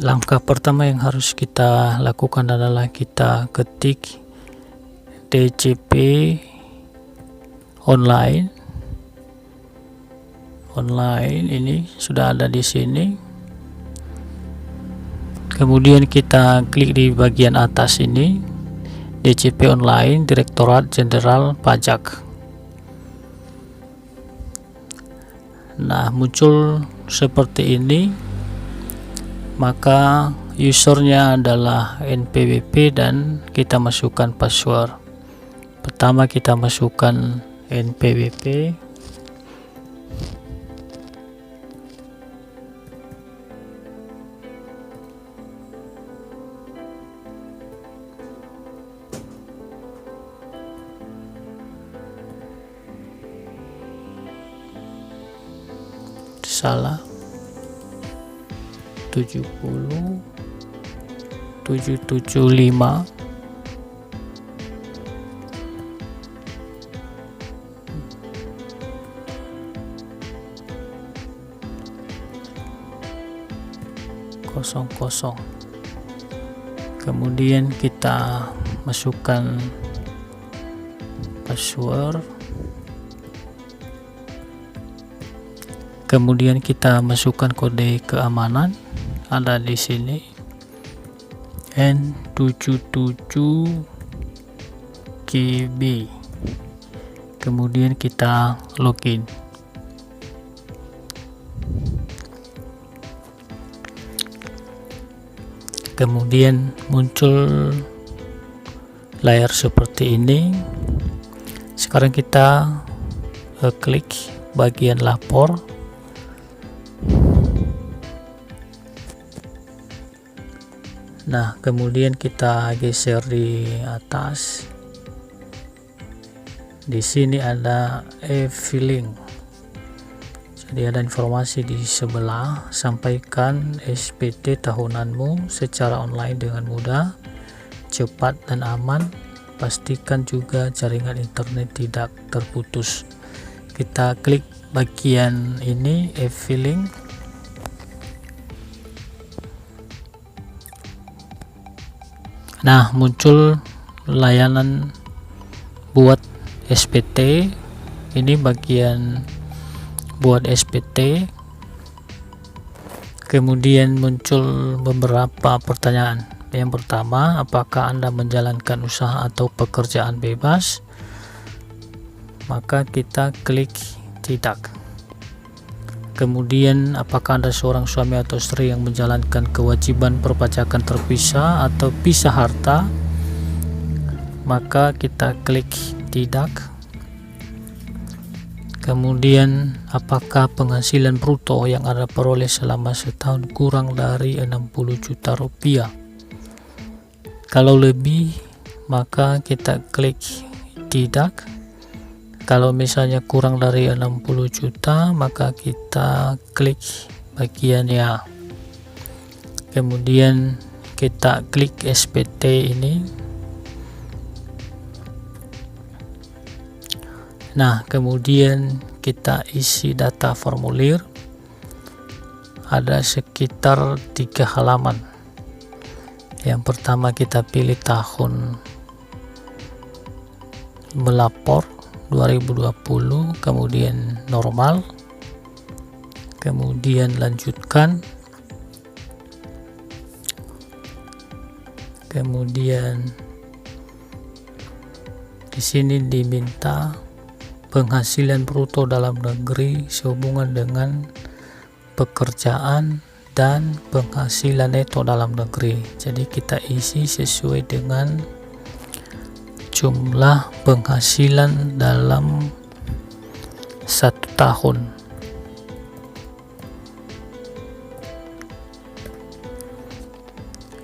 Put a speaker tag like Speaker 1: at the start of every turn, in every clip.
Speaker 1: Langkah pertama yang harus kita lakukan adalah kita ketik DJP online. Ini sudah ada di sini. Kemudian kita klik di bagian atas ini, DJP online Direktorat Jenderal Pajak. Nah, muncul seperti ini. Maka usernya adalah NPWP dan kita masukkan password. Pertama kita masukkan NPWP. Salah 70775 00. Kemudian kita masukkan password. Kemudian kita masukkan kode keamanan, ada di sini N77KB. Kemudian kita login. Kemudian muncul layar seperti ini. Sekarang kita klik bagian lapor. Nah, kemudian kita geser di atas. Di sini ada e-filing. Jadi ada informasi di sebelah, sampaikan SPT tahunanmu secara online dengan mudah, cepat dan aman. Pastikan juga jaringan internet tidak terputus. Kita klik bagian ini, e-filing. Nah, muncul layanan buat SPT. Ini bagian buat SPT. Kemudian muncul beberapa pertanyaan. Yang pertama, apakah Anda menjalankan usaha atau pekerjaan bebas? Maka kita klik tidak. Kemudian, apakah Anda seorang suami atau istri yang menjalankan kewajiban perpajakan terpisah atau pisah harta? Maka kita klik tidak. Kemudian, apakah penghasilan bruto yang Anda peroleh selama setahun kurang dari 60 juta rupiah? Kalau lebih, maka kita klik tidak. Kalau misalnya kurang dari 60 juta, maka kita klik bagian ya. Kemudian kita klik SPT ini. Nah, kemudian kita isi data formulir. Ada sekitar 3 halaman. Yang pertama kita pilih tahun melapor 2020, kemudian normal, kemudian lanjutkan, kemudian di sini diminta penghasilan bruto dalam negeri sehubungan dengan pekerjaan dan penghasilan neto dalam negeri. Jadi kita isi sesuai dengan jumlah penghasilan dalam 1 tahun.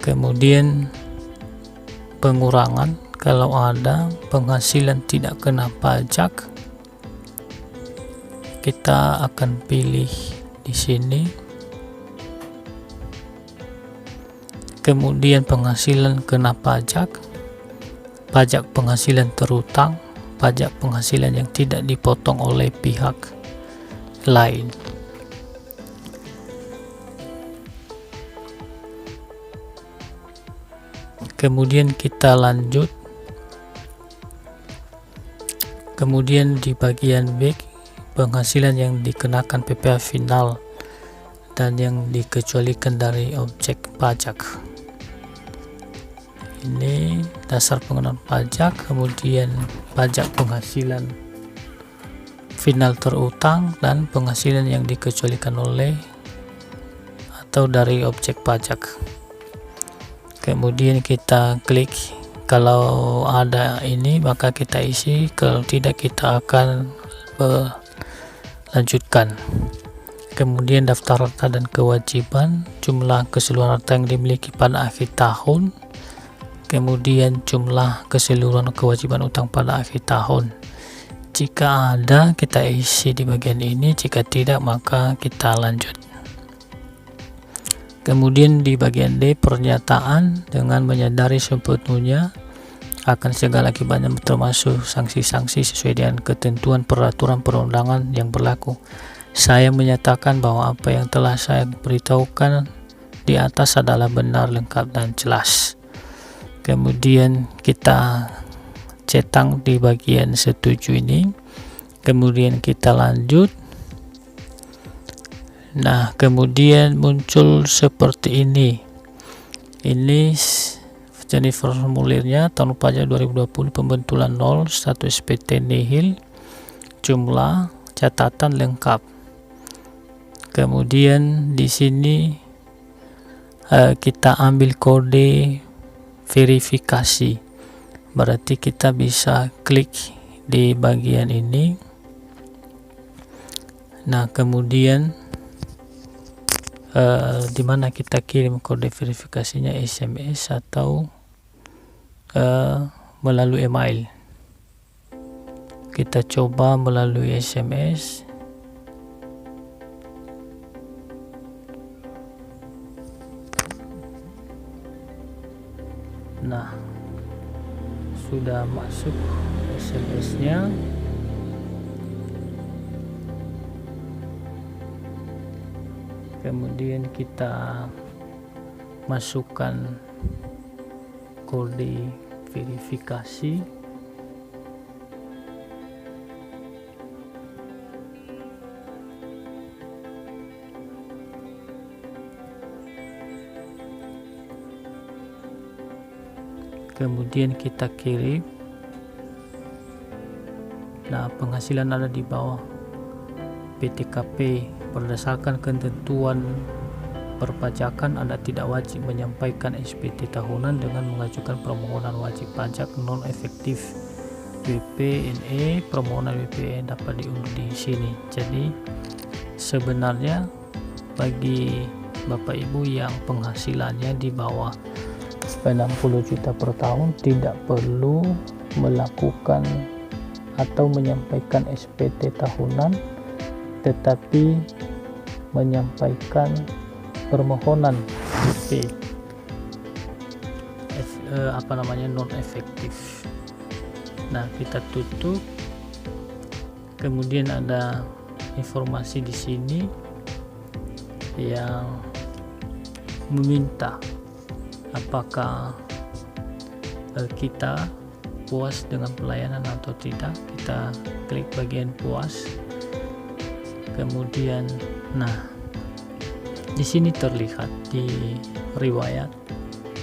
Speaker 1: Kemudian pengurangan, kalau ada penghasilan tidak kena pajak, kita akan pilih di sini. Kemudian penghasilan kena pajak, pajak penghasilan terutang, pajak penghasilan yang tidak dipotong oleh pihak lain. Kemudian kita lanjut. Kemudian di bagian B, penghasilan yang dikenakan PPh final dan yang dikecualikan dari objek pajak. Ini dasar pengenaan pajak, kemudian pajak penghasilan final terutang, dan penghasilan yang dikecualikan oleh atau dari objek pajak. Kemudian kita klik, kalau ada ini maka kita isi, kalau tidak kita akan lanjutkan. Kemudian daftar harta dan kewajiban, jumlah keseluruhan harta yang dimiliki pada akhir tahun, kemudian jumlah keseluruhan kewajiban utang pada akhir tahun. Jika ada kita isi di bagian ini, jika tidak maka kita lanjut. Kemudian di bagian D, pernyataan, dengan menyadari sepenuhnya akan segala akibatnya termasuk sanksi-sanksi sesuai dengan ketentuan peraturan perundangan yang berlaku. Saya menyatakan bahwa apa yang telah saya beritahukan di atas adalah benar, lengkap, dan jelas. Kemudian kita cetak di bagian setuju ini, kemudian kita lanjut. Nah, kemudian muncul seperti ini. Ini jenis formulirnya, tahun pajak 2020, pembentulan 0, status SPT nihil, jumlah, catatan lengkap. Kemudian di sini kita ambil kode verifikasi. Berarti kita bisa klik di bagian ini. Nah, kemudian di mana kita kirim kode verifikasinya, SMS atau melalui email. Kita coba melalui SMS. Nah, sudah masuk SMS-nya. Kemudian kita masukkan kode verifikasi. Kemudian kita kirim. Nah, penghasilan ada di bawah. PTKP, berdasarkan ketentuan perpajakan, Anda tidak wajib menyampaikan SPT tahunan dengan mengajukan permohonan wajib pajak non efektif WPNE. Permohonan WPNE dapat diunduh di sini. Jadi sebenarnya bagi Bapak Ibu yang penghasilannya di bawah 60 juta per tahun tidak perlu melakukan atau menyampaikan SPT tahunan, tetapi menyampaikan permohonan WP non efektif. Nah, kita tutup. Kemudian ada informasi di sini yang meminta apakah kita puas dengan pelayanan atau tidak. Kita klik bagian puas. Kemudian, nah, di sini terlihat di riwayat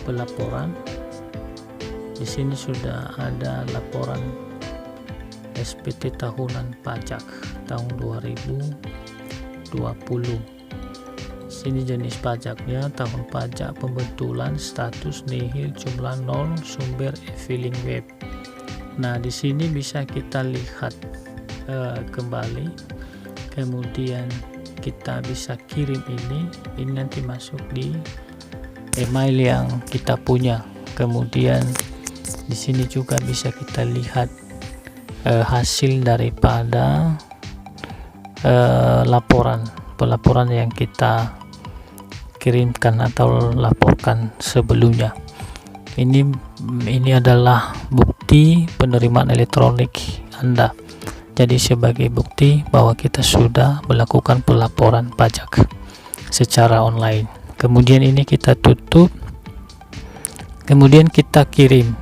Speaker 1: pelaporan. Di sini sudah ada laporan SPT tahunan pajak tahun 2020. Sini jenis pajaknya, tahun pajak pembetulan, status nihil, jumlah 0, sumber e-filing web. Nah, di sini bisa kita lihat kembali. Kemudian kita bisa kirim ini nanti masuk di email yang kita punya. Kemudian di sini juga bisa kita lihat hasil daripada pelaporan yang kita kirimkan atau laporkan sebelumnya. Ini adalah bukti penerimaan elektronik Anda. Jadi sebagai bukti bahwa kita sudah melakukan pelaporan pajak secara online. Kemudian ini kita tutup. kemudian kita kirim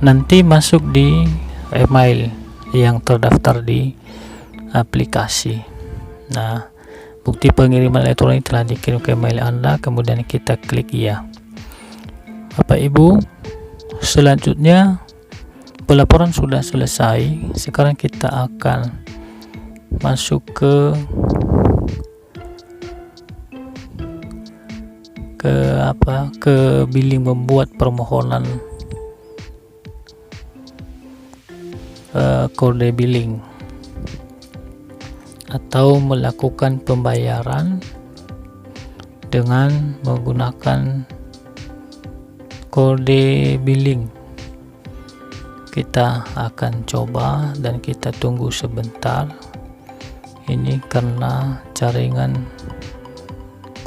Speaker 1: nanti masuk di email yang terdaftar di aplikasi. Nah, bukti pengiriman elektronik telah dikirim ke email Anda, kemudian kita klik ya. Bapak Ibu, selanjutnya pelaporan sudah selesai. Sekarang kita akan masuk ke billing, membuat permohonan kode billing atau melakukan pembayaran dengan menggunakan kode billing. Kita akan coba dan kita tunggu sebentar. Ini karena jaringan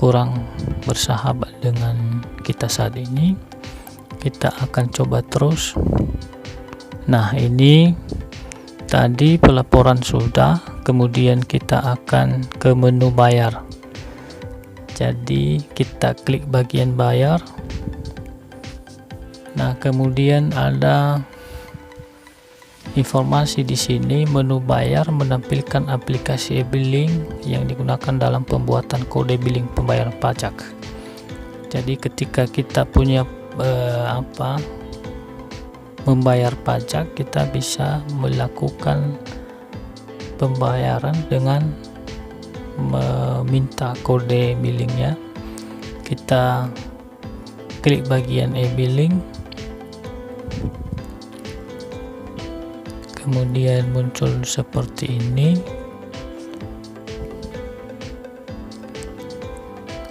Speaker 1: kurang bersahabat dengan kita saat ini. Kita akan coba terus. Nah, ini tadi pelaporan sudah, kemudian kita akan ke menu bayar. Jadi kita klik bagian bayar. Nah, kemudian ada informasi di sini. Menu bayar menampilkan aplikasi e-billing yang digunakan dalam pembuatan kode billing pembayaran pajak. Jadi ketika kita punya membayar pajak, kita bisa melakukan pembayaran dengan meminta kode billingnya. Kita klik bagian e-billing, kemudian muncul seperti ini.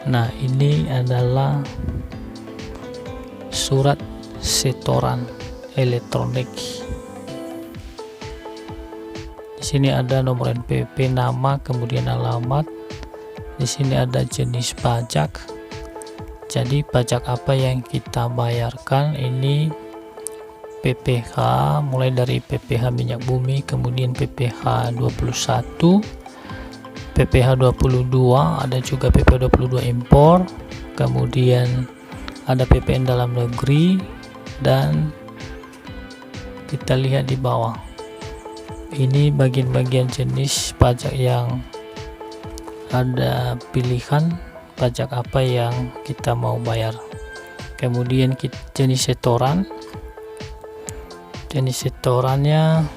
Speaker 1: Nah, ini adalah surat setoran elektronik. Di sini ada nomor NPWP, nama, kemudian alamat. Di sini ada jenis pajak. Jadi pajak apa yang kita bayarkan ini PPH, mulai dari PPH minyak bumi, kemudian PPH 21, PPH 22, ada juga PPH 22 impor, kemudian ada PPN dalam negeri, dan kita lihat di bawah ini bagian-bagian jenis pajak yang ada pilihan pajak apa yang kita mau bayar. Kemudian jenis setoran, jenis setorannya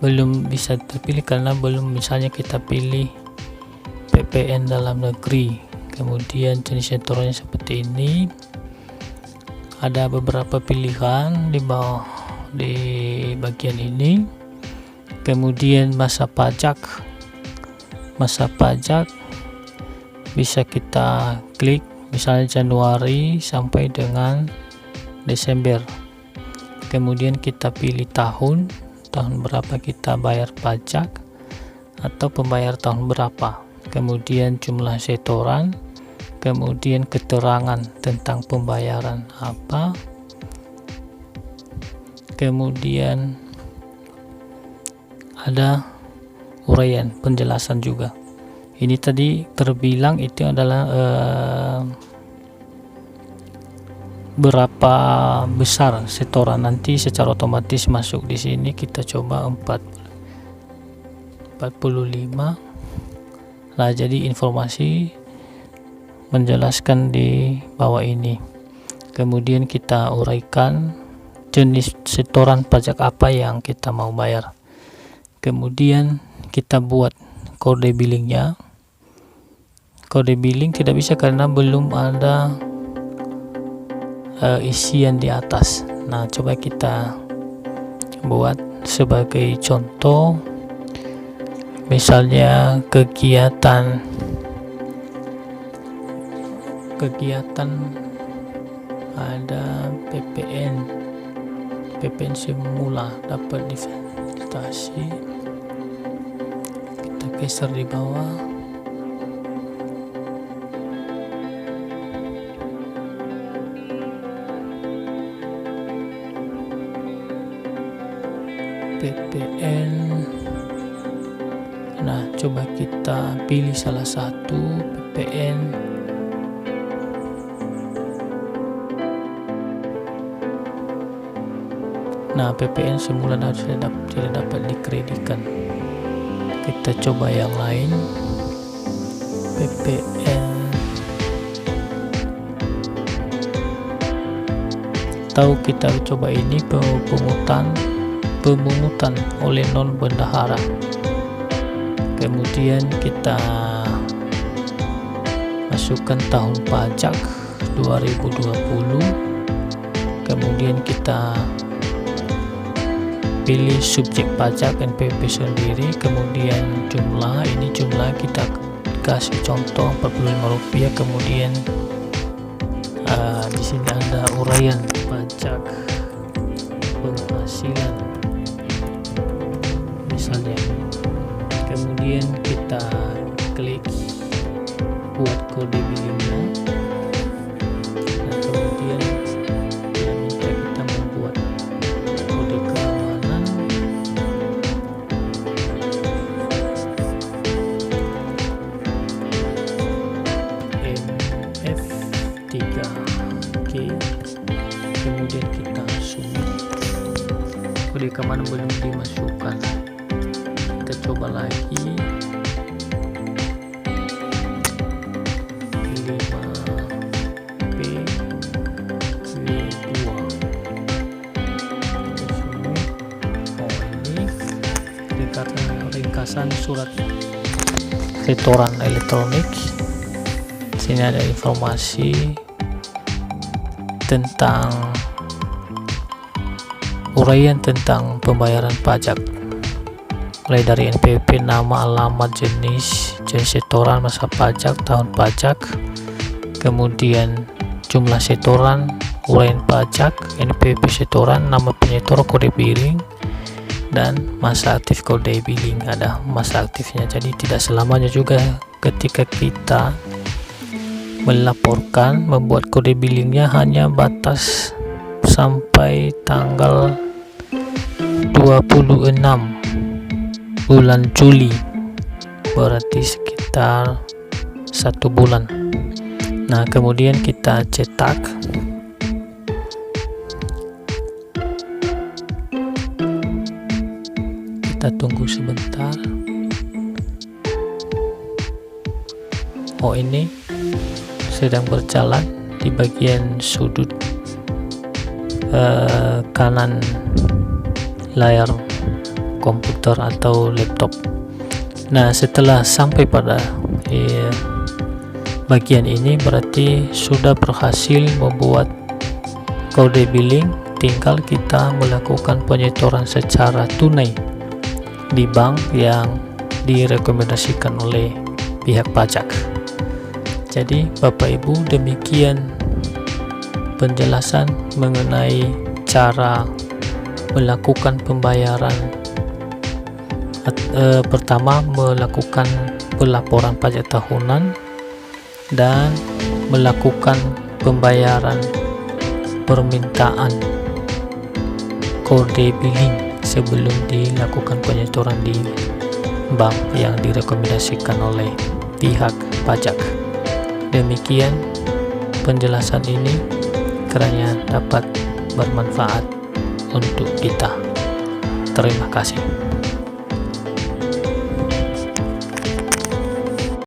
Speaker 1: belum bisa terpilih karena belum, misalnya kita pilih PPN dalam negeri. Kemudian jenis setorannya seperti ini. Ada beberapa pilihan di bawah di bagian ini. Kemudian masa pajak bisa kita klik, misalnya Januari sampai dengan Desember. Kemudian kita pilih tahun berapa kita bayar pajak atau pembayar tahun berapa. Kemudian jumlah setoran, kemudian keterangan tentang pembayaran apa, kemudian ada uraian penjelasan juga. Ini tadi terbilang itu adalah berapa besar setoran, nanti secara otomatis masuk di sini. Kita coba 45. Nah, jadi informasi menjelaskan di bawah ini. Kemudian kita uraikan jenis setoran pajak apa yang kita mau bayar. Kemudian kita buat kode billingnya. Kode billing tidak bisa karena belum ada isian di atas. Nah, coba kita buat sebagai contoh, misalnya kegiatan ada PPN semula dapat divestasi. Kita geser di bawah. PPN. Nah, coba kita pilih salah satu PPN Nah, PPN semula tidak dapat dikreditkan. Kita coba yang lain. PPN atau kita coba ini pemungutan oleh non bendahara. Kemudian kita masukkan tahun pajak 2020. Kemudian kita pilih subjek pajak NPWP sendiri. Kemudian jumlah kita kasih contoh Rp45. Kemudian di sini ada uraian pajak penghasilan misalnya. Kemudian kita klik buat kode billingnya. Nah, kemudian dia minta kita membuat kode keamanan. MF3G. Kemudian kita submit. Kode keamanan belum dimasukkan. Kita coba lagi. 5B2. Ringkasan surat setoran elektronik. Sini ada informasi tentang uraian tentang pembayaran pajak, mulai dari NPWP, nama, alamat, jenis setoran, masa pajak, tahun pajak, kemudian jumlah setoran, uraian pajak, NPWP setoran, nama penyetor, kode billing, dan masa aktif kode billing. Ada masa aktifnya, jadi tidak selamanya juga ketika kita melaporkan membuat kode billingnya hanya batas sampai tanggal 26 bulan Juli, berarti sekitar 1 bulan. Nah, kemudian kita cetak. Kita tunggu sebentar. Oh, ini sedang berjalan di bagian sudut kanan layar komputer atau laptop. Nah, setelah sampai pada bagian ini berarti sudah berhasil membuat kode billing. Tinggal kita melakukan penyetoran secara tunai di bank yang direkomendasikan oleh pihak pajak. Jadi Bapak Ibu, demikian penjelasan mengenai cara melakukan pembayaran. Pertama, melakukan pelaporan pajak tahunan dan melakukan pembayaran permintaan kode billing sebelum dilakukan penyetoran di bank yang direkomendasikan oleh pihak pajak. Demikian penjelasan ini, kiranya dapat bermanfaat untuk kita. Terima kasih.